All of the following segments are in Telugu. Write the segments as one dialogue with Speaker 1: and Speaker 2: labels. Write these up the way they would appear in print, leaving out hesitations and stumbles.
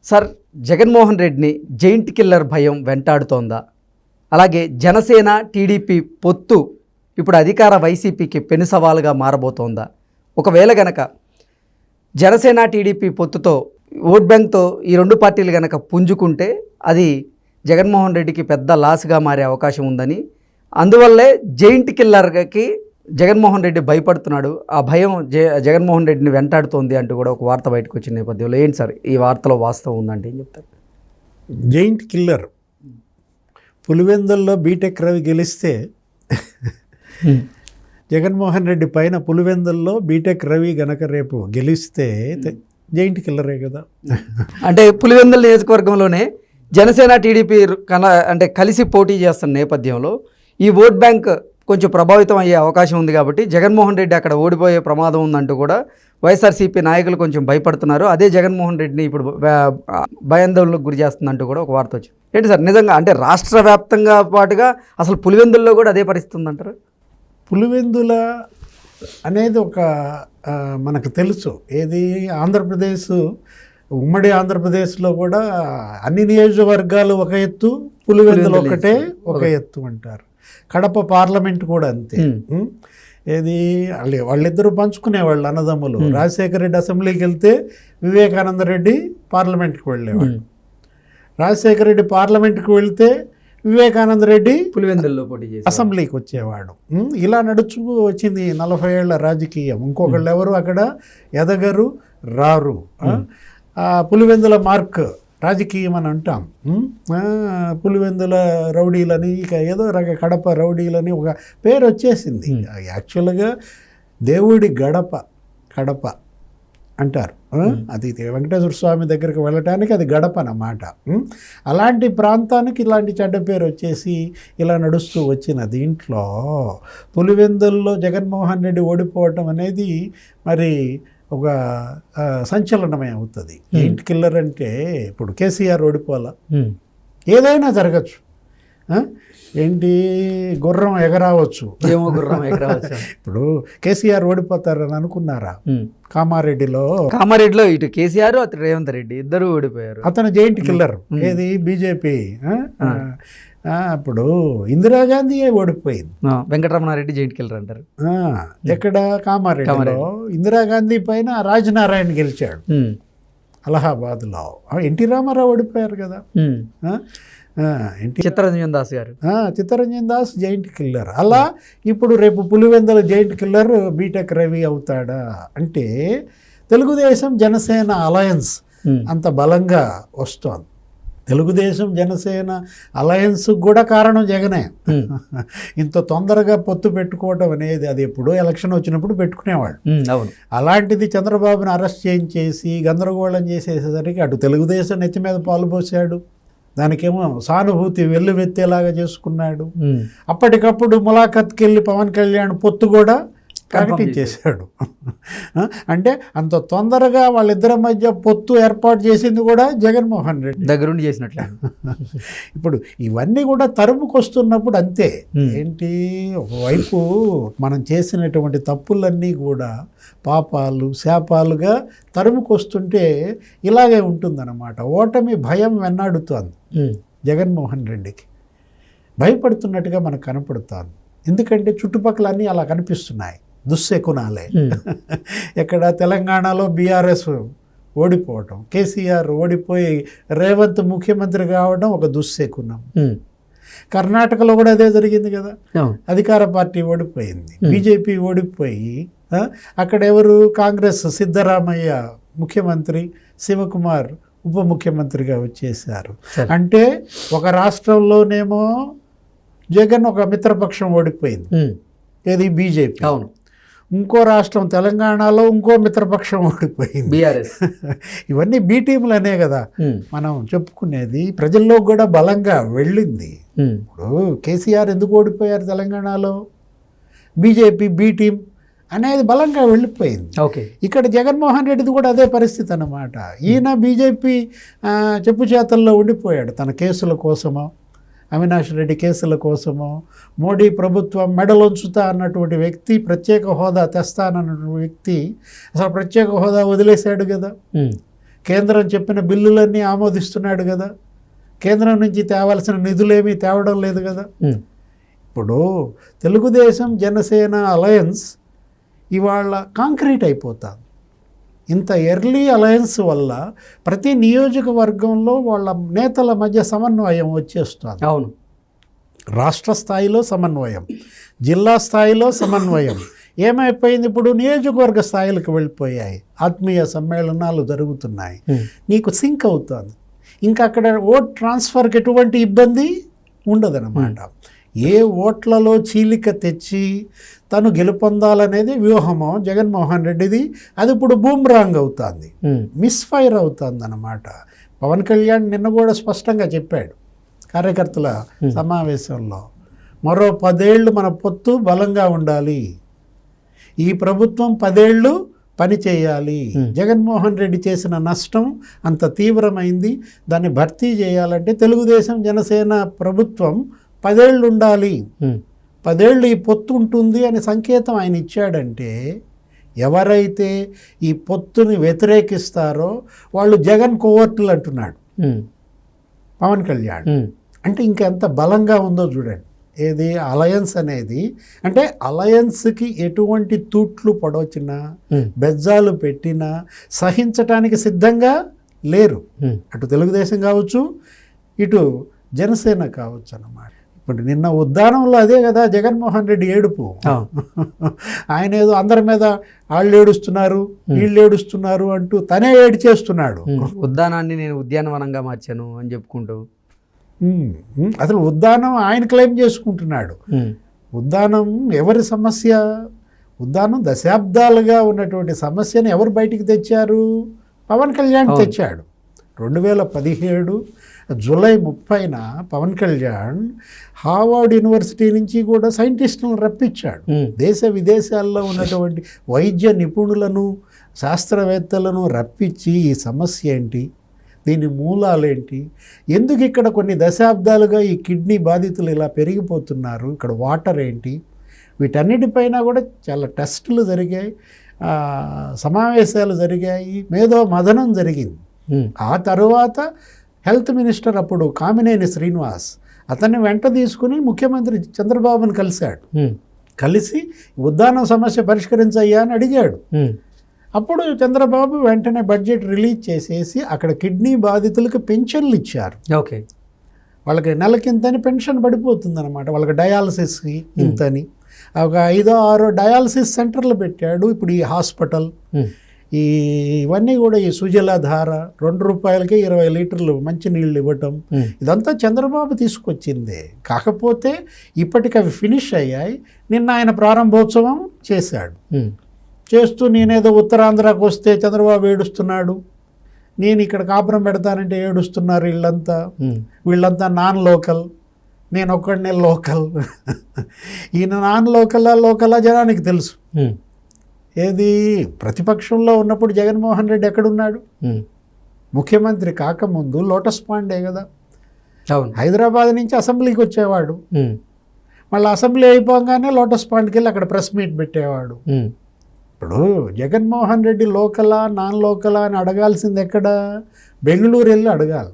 Speaker 1: సార్, జగన్మోహన్ రెడ్డిని జైంట్ కిల్లర్ భయం వెంటాడుతోందా? అలాగే జనసేన టీడీపీ పొత్తు ఇప్పుడు అధికార వైసీపీకి పెను సవాలుగా మారబోతోందా? ఒకవేళ గనక జనసేన టీడీపీ పొత్తుతో ఓట్ బ్యాంక్తో ఈ రెండు పార్టీలు గనక పుంజుకుంటే అది జగన్మోహన్ రెడ్డికి పెద్ద లాస్గా మారే అవకాశం ఉందని, అందువల్లే జైంట్ కిల్లర్కి జగన్మోహన్ రెడ్డి భయపడుతున్నాడు, ఆ భయం జగన్మోహన్ రెడ్డిని వెంటాడుతోంది అంటూ కూడా ఒక వార్త బయటకు వచ్చిన నేపథ్యంలో ఏంటి సార్ ఈ వార్తలో వాస్తవం ఉందంటే ఏం చెప్తారు?
Speaker 2: జైంట్ కిల్లర్ పులివెందుల్లో బీటెక్ రవి గెలిస్తే జగన్మోహన్ రెడ్డి పైన పులివెందుల్లో బీటెక్ రవి గనక రేపు గెలిస్తే జైంట్ కిల్లరే కదా.
Speaker 1: అంటే పులివెందుల నియోజకవర్గంలోనే జనసేన టీడీపీ అంటే కలిసి పోటీ చేస్తున్న నేపథ్యంలో ఈ ఓట్ బ్యాంక్ కొంచెం ప్రభావితం అయ్యే అవకాశం ఉంది కాబట్టి జగన్మోహన్ రెడ్డి అక్కడ ఓడిపోయే ప్రమాదం ఉందంటూ కూడా వైఎస్ఆర్సీపీ నాయకులు కొంచెం భయపడుతున్నారు. అదే జగన్మోహన్ రెడ్డిని ఇప్పుడు భయాందోళనకు గురి చేస్తుందంటూ కూడా ఒక వార్త వచ్చింది. ఏంటి సార్ నిజంగా అంటే రాష్ట్ర వ్యాప్తంగా పాటుగా అసలు పులివెందుల్లో కూడా అదే పరిస్థితి ఉందంటారు?
Speaker 2: పులివెందుల అనేది ఒక మనకు తెలుసు, ఏది ఆంధ్రప్రదేశ్ ఉమ్మడి ఆంధ్రప్రదేశ్లో కూడా అన్ని నియోజకవర్గాలు ఒక ఎత్తు, పులివెందులు ఒకటే ఒక ఎత్తు అంటారు. కడప పార్లమెంట్ కూడా అంతే. ఏది వాళ్ళిద్దరూ పంచుకునేవాళ్ళు అన్నదమ్ములు. రాజశేఖర రెడ్డి అసెంబ్లీకి వెళ్తే వివేకానంద రెడ్డి పార్లమెంట్కి వెళ్ళేవాడు. రాజశేఖర రెడ్డి పార్లమెంట్కి వెళ్తే వివేకానంద రెడ్డి
Speaker 1: పులివెందుల్లో పోటీ చేసి
Speaker 2: అసెంబ్లీకి వచ్చేవాడు. ఇలా నడుచుకు వచ్చింది 40 ఏళ్ల రాజకీయం. ఇంకొకళ్ళు ఎవరు అక్కడ ఎదగరు రారు. పులివెందుల మార్క్ రాజకీయం అని అంటాం. పులివెందుల రౌడీలని, ఇక ఏదో కడప రౌడీలని ఒక పేరు వచ్చేసింది. యాక్చువల్గా దేవుడి కడప అంటారు. అది వెంకటేశ్వర స్వామి దగ్గరికి వెళ్ళటానికి అది గడప అన్నమాట. అలాంటి ప్రాంతానికి ఇలాంటి చెడ్డ పేరు వచ్చేసి ఇలా నడుస్తూ వచ్చిన దీంట్లో పులివెందుల్లో జగన్మోహన్ రెడ్డి ఓడిపోవటం అనేది మరి ఒక సంచలనమే అవుతుంది. జైంట్ కిల్లర్ అంటే ఇప్పుడు కేసీఆర్ ఓడిపోవాలా, ఏదైనా జరగచ్చు. ఏంటి గుర్రం ఎగరావచ్చు, ఇప్పుడు కేసీఆర్ ఓడిపోతారని అనుకున్నారా? కామారెడ్డిలో
Speaker 1: ఇటు కేసీఆర్ అటు రేవంత్ రెడ్డి ఇద్దరు ఓడిపోయారు.
Speaker 2: అతను జైంట్ కిల్లర్. ఏది బీజేపీ. ఇప్పుడు ఇందిరాగాంధీ ఓడిపోయింది,
Speaker 1: వెంకటరమణారెడ్డి జైంట్ కిల్లర్ అంటారు.
Speaker 2: ఎక్కడ కామారెడ్డిలో ఇందిరాగాంధీ పైన రాజనారాయణ గెలిచాడు అలహాబాద్లో. ఎన్టీ రామారావు ఓడిపోయారు కదా.
Speaker 1: చిత్తరంజన్ దాస్ గారు,
Speaker 2: చిత్తరంజన్ దాస్ జైంట్ కిల్లర్. అలా ఇప్పుడు రేపు Pulivendula giant killer BTech Ravi అవుతాడా అంటే తెలుగుదేశం జనసేన అలయన్స్ అంత బలంగా వస్తోంది. తెలుగుదేశం జనసేన అలయన్స్ కూడా కారణం జగనే. ఇంత తొందరగా పొత్తు పెట్టుకోవటం అనేది అది ఎప్పుడో ఎలక్షన్ వచ్చినప్పుడు పెట్టుకునేవాళ్ళు. అలాంటిది చంద్రబాబుని అరెస్ట్ చేయించేసి గందరగోళం చేసేసరికి అటు తెలుగుదేశం నెత్తి మీద పాలు పోసాడు, దానికేమో సానుభూతి వెల్లువెత్తేలాగా చేసుకున్నాడు. అప్పటికప్పుడు ములాఖత్కి వెళ్ళి పవన్ కళ్యాణ్ పొత్తు కూడా ప్రకటించేశాడు. అంటే అంత తొందరగా వాళ్ళిద్దరి మధ్య పొత్తు ఏర్పాటు చేసింది కూడా జగన్మోహన్ రెడ్డి
Speaker 1: దగ్గరుండి చేసినట్లు.
Speaker 2: ఇప్పుడు ఇవన్నీ కూడా తరుముకొస్తున్నప్పుడు అంతే. ఏంటి, ఒకవైపు మనం చేసినటువంటి తప్పులన్నీ కూడా పాపాలు శాపాలుగా తరుముకొస్తుంటే ఇలాగే ఉంటుందన్నమాట. ఓటమి భయం వెన్నాడుతోంది జగన్మోహన్ రెడ్డికి, భయపడుతున్నట్టుగా మనకు కనపడుతోంది. ఎందుకంటే చుట్టుపక్కల అన్నీ అలా కనిపిస్తున్నాయి, దుశ్శకునాలే. ఎక్కడ తెలంగాణలో బీఆర్ఎస్ ఓడిపోవటం, కేసీఆర్ ఓడిపోయి రేవంత్ ముఖ్యమంత్రి కావడం ఒక దుశ్శకునం. కర్ణాటకలో కూడా అదే జరిగింది కదా. అధికార పార్టీ ఓడిపోయింది, బీజేపీ ఓడిపోయి అక్కడ ఎవరు కాంగ్రెస్ సిద్ధరామయ్య ముఖ్యమంత్రి, శివకుమార్ ఉప ముఖ్యమంత్రిగా వచ్చేసారు. అంటే ఒక రాష్ట్రంలోనేమో జగన్ ఒక మిత్రపక్షం ఓడిపోయింది, ఏది బీజేపీ.
Speaker 1: అవును.
Speaker 2: ఇంకో రాష్ట్రం తెలంగాణలో ఇంకో మిత్రపక్షం ఓడిపోయింది,
Speaker 1: బీఆర్ఎస్.
Speaker 2: ఇవన్నీ బీ టీములనే కదా మనం చెప్పుకునేది. ప్రజల్లో కూడా బలంగా వెళ్ళింది. ఇప్పుడు కేసీఆర్ ఎందుకు ఓడిపోయారు తెలంగాణలో? బీజేపీ బీ టీం అనేది బలంగా వెళ్ళిపోయింది. ఇక్కడ జగన్మోహన్ రెడ్డిది కూడా అదే పరిస్థితి అన్నమాట. ఈయన బీజేపీ చెప్పు చేతల్లో ఉండిపోయాడు తన కేసుల కోసమో, అవినాష్ రెడ్డి కేసుల కోసమో. మోడీ ప్రభుత్వం మెడలొంచుతా అన్నటువంటి వ్యక్తి, ప్రత్యేక హోదా తెస్తానన్నటువంటి వ్యక్తి అసలు ప్రత్యేక హోదా వదిలేశాడు కదా. కేంద్రం చెప్పిన బిల్లులన్నీ ఆమోదిస్తున్నాడు కదా, కేంద్రం నుంచి తేవాల్సిన నిధులేమీ తేవడం లేదు కదా. ఇప్పుడు తెలుగుదేశం జనసేన అలయన్స్ ఇవాళ కాంక్రీట్ అయిపోతుంది. ఇంత ఎర్లీ అలయన్స్ వల్ల ప్రతి నియోజకవర్గంలో వాళ్ళ నేతల మధ్య సమన్వయం వచ్చేస్తుంది.
Speaker 1: అవును,
Speaker 2: రాష్ట్ర స్థాయిలో సమన్వయం, జిల్లా స్థాయిలో సమన్వయం. ఏమైపోయింది, ఇప్పుడు నియోజకవర్గ స్థాయిలకు వెళ్ళిపోయాయి, ఆత్మీయ సమ్మేళనాలు జరుగుతున్నాయి, నీకు సింక్ అవుతుంది. ఇంకా అక్కడ ఓట్ ట్రాన్స్ఫర్కి ఎటువంటి ఇబ్బంది ఉండదన్నమాట. ఏ ఓట్లలో చీలిక తెచ్చి తను గెలుపొందాలనేది వ్యూహమో జగన్మోహన్ రెడ్డిది, అది ఇప్పుడు బూమ్రాంగ్ అవుతుంది, మిస్ఫైర్ అవుతుంది అన్నమాట. పవన్ కళ్యాణ్ నిన్న కూడా స్పష్టంగా చెప్పాడు కార్యకర్తల సమావేశంలో, మరో 10 ఏళ్ళు మన పొత్తు బలంగా ఉండాలి, ఈ ప్రభుత్వం 10 ఏళ్ళు పని చేయాలి, జగన్మోహన్ రెడ్డి చేసిన నష్టం అంత తీవ్రమైంది, దాన్ని భర్తీ చేయాలంటే తెలుగుదేశం జనసేన ప్రభుత్వం 10 ఏళ్ళు ఉండాలి, 10 ఏళ్ళు ఈ పొత్తు ఉంటుంది అని సంకేతం ఆయన ఇచ్చాడంటే, ఎవరైతే ఈ పొత్తుని వ్యతిరేకిస్తారో వాళ్ళు జగన్ కోవర్టులు అంటున్నాడు పవన్ కళ్యాణ్. అంటే ఇంకెంత బలంగా ఉందో చూడండి. ఏది అలయన్స్ అనేది, అంటే అలయన్స్కి ఎటువంటి తూట్లు పడవచ్చినా బెజ్జాలు పెట్టినా సహించటానికి సిద్ధంగా లేరు, అటు తెలుగుదేశం కావచ్చు ఇటు జనసేన కావచ్చు అన్నమాట. ఇప్పుడు నిన్న ఉద్దానంలో అదే కదా జగన్మోహన్ రెడ్డి ఏడుపు. ఆయన ఏదో అందరి మీద వాళ్ళు ఏడుస్తున్నారు వీళ్ళు ఏడుస్తున్నారు అంటూ తనే ఏడ్చేస్తున్నాడు.
Speaker 1: ఉద్దానాన్ని నేను ఉద్యానవనంగా మార్చాను అని చెప్పుకుంటూ
Speaker 2: అసలు ఉద్దానం ఆయన క్లెయిమ్ చేసుకుంటున్నాడు. ఉద్దానం ఎవరి సమస్య? ఉద్దానం దశాబ్దాలుగా ఉన్నటువంటి సమస్యను ఎవరు బయటికి తెచ్చారు? పవన్ కళ్యాణ్ తెచ్చాడు. 2017 జూలై 30న పవన్ కళ్యాణ్ హార్వర్డ్ యూనివర్సిటీ నుంచి కూడా సైంటిస్టులను రప్పించాడు. దేశ విదేశాల్లో ఉన్నటువంటి వైద్య నిపుణులను శాస్త్రవేత్తలను రప్పించి ఈ సమస్య ఏంటి, దీని మూలాలేంటి, ఎందుకు ఇక్కడ కొన్ని దశాబ్దాలుగా ఈ కిడ్నీ బాధితులు ఇలా పెరిగిపోతున్నారు, ఇక్కడ వాటర్ ఏంటి, వీటన్నిటిపైన కూడా చాలా టెస్టులు జరిగాయి, సమావేశాలు జరిగాయి, మేధో మథనం జరిగింది. ఆ తరువాత హెల్త్ మినిస్టర్ అప్పుడు కామినేని శ్రీనివాస్ అతన్ని వెంట తీసుకుని ముఖ్యమంత్రి చంద్రబాబును కలిశాడు. కలిసి ఉద్దానం సమస్య పరిష్కరించయ్యా అని అడిగాడు. అప్పుడు చంద్రబాబు వెంటనే బడ్జెట్ రిలీజ్ చేసేసి అక్కడ కిడ్నీ బాధితులకు పెన్షన్లు ఇచ్చారు.
Speaker 1: ఓకే,
Speaker 2: వాళ్ళకి నెలకింతని పెన్షన్ పడిపోతుంది అనమాట. వాళ్ళకి డయాలసిస్కి ఇంతని ఒక 5-6 డయాలసిస్ సెంటర్లు పెట్టాడు. ఇప్పుడు ఈ హాస్పిటల్ ఇవన్నీ కూడా ఈ సుజలాధార 2 రూపాయలకే 20 లీటర్లు మంచినీళ్ళు ఇవ్వటం, ఇదంతా చంద్రబాబు తీసుకొచ్చింది. కాకపోతే ఇప్పటికి అవి ఫినిష్ అయ్యాయి. నిన్న ఆయన ప్రారంభోత్సవం చేశాడు. చేస్తూ నేనేదో ఉత్తరాంధ్రకు వస్తే చంద్రబాబు ఏడుస్తున్నాడు, నేను ఇక్కడ కాపురం పెడతానంటే ఏడుస్తున్నారు వీళ్ళంతా నాన్ లోకల్, నేను ఒక్కడనే లోకల్. ఈయన నాన్ లోకలా జనానికి తెలుసు. ఏది ప్రతిపక్షంలో ఉన్నప్పుడు జగన్మోహన్ రెడ్డి ఎక్కడున్నాడు? ముఖ్యమంత్రి కాకముందు లోటస్ పాండే కదా, హైదరాబాద్ నుంచి అసెంబ్లీకి వచ్చేవాడు, మళ్ళీ అసెంబ్లీ అయిపోగానే లోటస్ పాండ్కి వెళ్ళి అక్కడ ప్రెస్ మీట్ పెట్టేవాడు. ఇప్పుడు జగన్మోహన్ రెడ్డి లోకలా నాన్ లోకలా అని అడగాల్సింది ఎక్కడ? బెంగళూరు వెళ్ళి అడగాలి.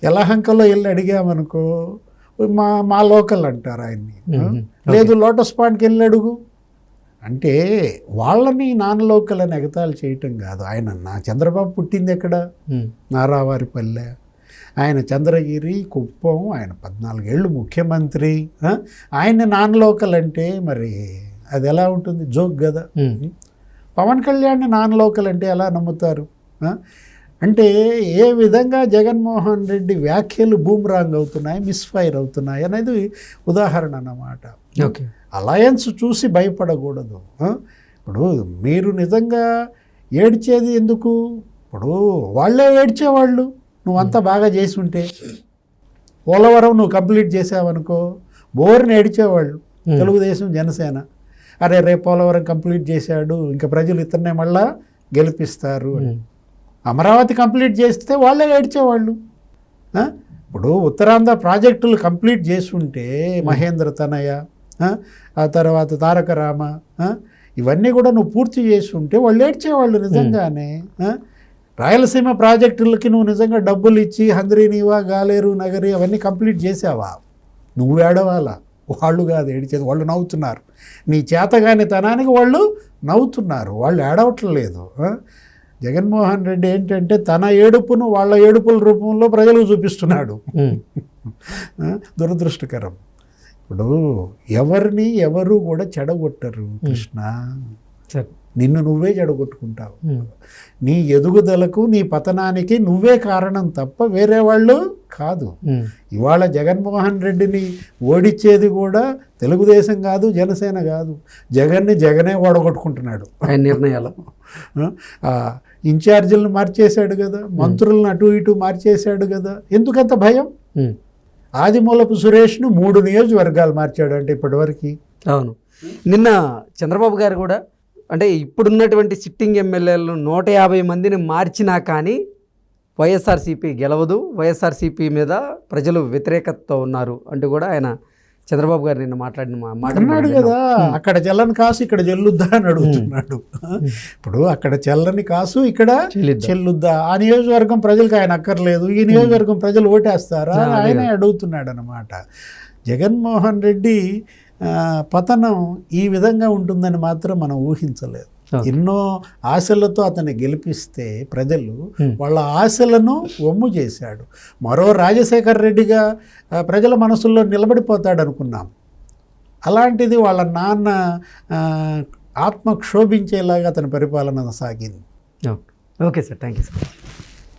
Speaker 2: యలహంకలో వెళ్ళి అడిగామనుకో మా లోకల్ అంటారు ఆయన్ని. లేదు లోటస్ పాండ్కి వెళ్ళి అడుగు అంటే వాళ్ళని నాన్ లోకల్ అని ఎగతాళి చేయటం కాదు. ఆయన చంద్రబాబు పుట్టింది ఎక్కడ? నారావారిపల్లె. ఆయన చంద్రగిరి, కుప్పం, ఆయన 14 ఏళ్ళు ముఖ్యమంత్రి. ఆయన నాన్ లోకల్ అంటే మరి అది ఎలా ఉంటుంది? జోక్ కదా. పవన్ కళ్యాణ్ నాన్ లోకల్ అంటే ఎలా నమ్ముతారు? అంటే ఏ విధంగా జగన్మోహన్ రెడ్డి వ్యాఖ్యలు బూమ్రాంగ్ అవుతున్నాయి, మిస్ఫైర్ అవుతున్నాయి అనేది ఉదాహరణ అన్నమాట.
Speaker 1: ఓకే,
Speaker 2: అలయన్స్ చూసి భయపడకూడదు. ఇప్పుడు మీరు నిజంగా ఏడ్చేది ఎందుకు? ఇప్పుడు వాళ్ళే ఏడ్చేవాళ్ళు నువ్వంతా బాగా చేసి ఉంటే. పోలవరం నువ్వు కంప్లీట్ చేసావనుకో బోర్ని ఏడ్చేవాళ్ళు తెలుగుదేశం జనసేన. అరే రేపు పోలవరం కంప్లీట్ చేశాడు, ఇంకా ప్రజలు ఇతన్నే మళ్ళా గెలిపిస్తారు. అమరావతి కంప్లీట్ చేస్తే వాళ్ళే ఏడ్చేవాళ్ళు. ఇప్పుడు ఉత్తరాంధ్ర ప్రాజెక్టులు కంప్లీట్ చేసుంటే మహేంద్ర తనయ, ఆ తర్వాత తారక రామ, ఇవన్నీ కూడా నువ్వు పూర్తి చేసి ఉంటే వాళ్ళు ఏడ్చేవాళ్ళు నిజంగానే. రాయలసీమ ప్రాజెక్టులకి నువ్వు నిజంగా డబ్బులు ఇచ్చి హంద్రీనీవా, గాలేరు, నగరి అవన్నీ కంప్లీట్ చేసావా? నువ్వు ఏడవాలా, వాళ్ళు కాదు ఏడిచేది. వాళ్ళు నవ్వుతున్నారు, నీ చేతగాని తనానికి వాళ్ళు నవ్వుతున్నారు, వాళ్ళు ఏడవట్లేదు. జగన్మోహన్ రెడ్డి ఏంటంటే తన ఏడుపును వాళ్ళ ఏడుపుల రూపంలో ప్రజలకు చూపిస్తున్నాడు. దురదృష్టకరం. ఇప్పుడు ఎవరిని ఎవరు కూడా చెడగొట్టరు కృష్ణ, నిన్ను నువ్వే చెడగొట్టుకుంటావు. నీ ఎదుగుదలకు, నీ పతనానికి నువ్వే కారణం తప్ప వేరే వాళ్ళు కాదు. ఇవాళ జగన్మోహన్ రెడ్డిని ఓడించేది కూడా తెలుగుదేశం కాదు, జనసేన కాదు, జగనే ఓడగొట్టుకుంటున్నాడు.
Speaker 1: నిర్ణయాలు
Speaker 2: ఇన్ఛార్జీలను మార్చేశాడు కదా, మంత్రులను అటు ఇటు మార్చేశాడు కదా. ఎందుకంత భయం? ఆదిమూలపు సురేష్ను 3 నియోజకవర్గాలు మార్చాడు అంటే ఇప్పటివరకు.
Speaker 1: అవును. నిన్న చంద్రబాబు గారు కూడా అంటే ఇప్పుడున్నటువంటి సిట్టింగ్ ఎమ్మెల్యేలను 150 మందిని మార్చినా కానీ వైఎస్ఆర్సీపీ గెలవదు, వైఎస్ఆర్సీపీ మీద ప్రజలు వ్యతిరేకతతో ఉన్నారు అంటూ కూడా ఆయన చంద్రబాబు గారు నిన్న
Speaker 2: మాట్లాడినాడు కదా. అక్కడ చెల్లని కాసు ఇక్కడ చెల్లుద్దా అని అడుగుతున్నాడు. ఇప్పుడు అక్కడ చెల్లని కాసు ఇక్కడ చెల్లుద్దా? ఆ నియోజకవర్గం ప్రజలకు ఆయన అక్కర్లేదు, ఈ నియోజకవర్గం ప్రజలు ఓటేస్తారా ఆయన అడుగుతున్నాడు అన్నమాట. జగన్మోహన్ రెడ్డి పతనం ఈ విధంగా ఉంటుందని మాత్రం మనం ఊహించలేదు. ఎన్నో ఆశలతో అతన్ని గెలిపిస్తే ప్రజలు వాళ్ళ ఆశలను వమ్ము చేశాడు. మరో రాజశేఖర్ రెడ్డిగా ప్రజల మనసుల్లో నిలబడిపోతాడు అనుకున్నాం. అలాంటిది వాళ్ళ నాన్న ఆత్మ క్షోభించేలాగా అతని పరిపాలన సాగింది.
Speaker 1: Okay sir, thank you sir.